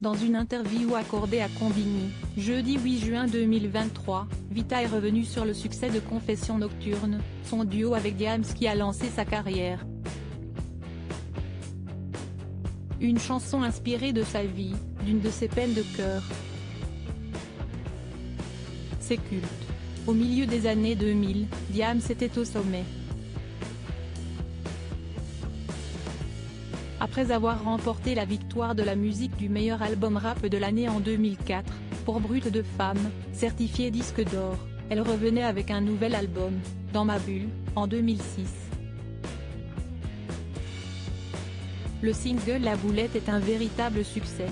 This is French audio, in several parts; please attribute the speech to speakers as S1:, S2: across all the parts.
S1: Dans une interview accordée à Combini, jeudi 8 juin 2023, Vita est revenue sur le succès de Confessions Nocturnes, son duo avec Diams qui a lancé sa carrière. Une chanson inspirée de sa vie, d'une de ses peines de cœur. C'est culte. Au milieu des années 2000, Diams était au sommet. Après avoir remporté la victoire de la musique du meilleur album rap de l'année en 2004, pour Brut de Femme, certifié disque d'or, elle revenait avec un nouvel album, Dans ma bulle, en 2006. Le single La Boulette est un véritable succès.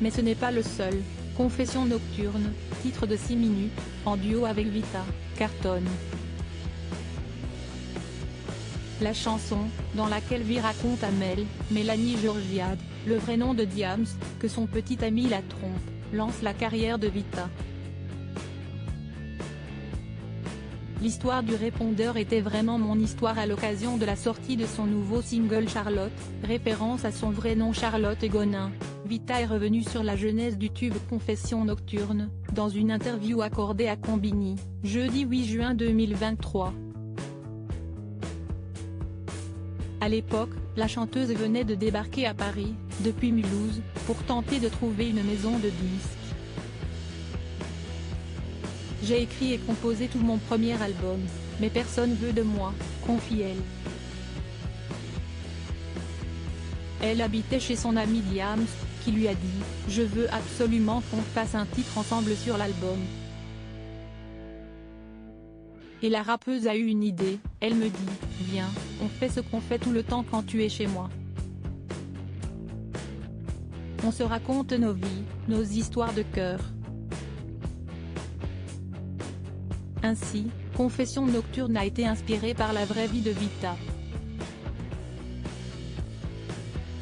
S1: Mais ce n'est pas le seul. Confessions Nocturnes, titre de 6 minutes, en duo avec Vita, cartonne. La chanson, dans laquelle Vi raconte à Mélanie Georgiade, le vrai nom de Diams, que son petit ami la trompe, lance la carrière de Vita. L'histoire du répondeur était vraiment mon histoire à l'occasion de la sortie de son nouveau single Charlotte, référence à son vrai nom Charlotte Gonin. Vita est revenue sur la genèse du tube Confessions Nocturnes, dans une interview accordée à Combini, jeudi 8 juin 2023. À l'époque, la chanteuse venait de débarquer à Paris, depuis Mulhouse, pour tenter de trouver une maison de disques. J'ai écrit et composé tout mon premier album, mais personne veut de moi, confie-t-elle. Elle habitait chez son ami Diams, qui lui a dit « Je veux absolument qu'on fasse un titre ensemble sur l'album ». Et la rappeuse a eu une idée, elle me dit « Viens, on fait ce qu'on fait tout le temps quand tu es chez moi. On se raconte nos vies, nos histoires de cœur. » Ainsi, Confessions Nocturnes a été inspirée par la vraie vie de Vita.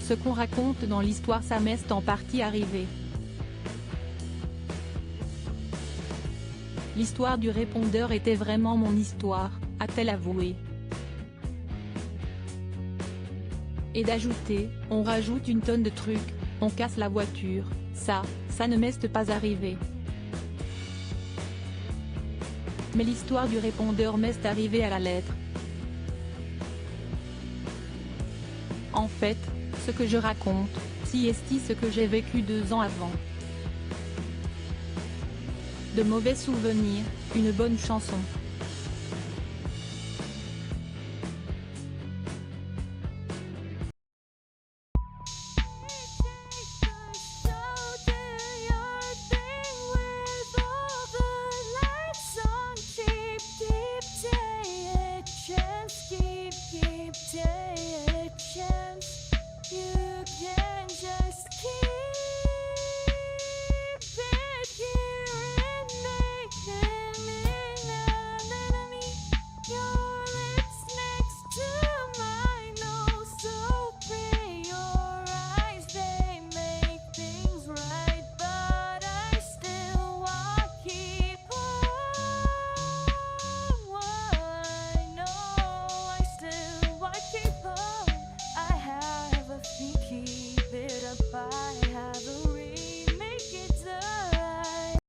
S1: Ce qu'on raconte dans l'histoire ça m'est en partie arrivé. L'histoire du répondeur était vraiment mon histoire, a-t-elle avoué. Et d'ajouter, on rajoute une tonne de trucs, on casse la voiture, ça ne m'est pas arrivé. Mais l'histoire du répondeur m'est arrivée à la lettre. En fait, ce que je raconte, si est ce que j'ai vécu 2 ans avant. De mauvais souvenirs, une bonne chanson.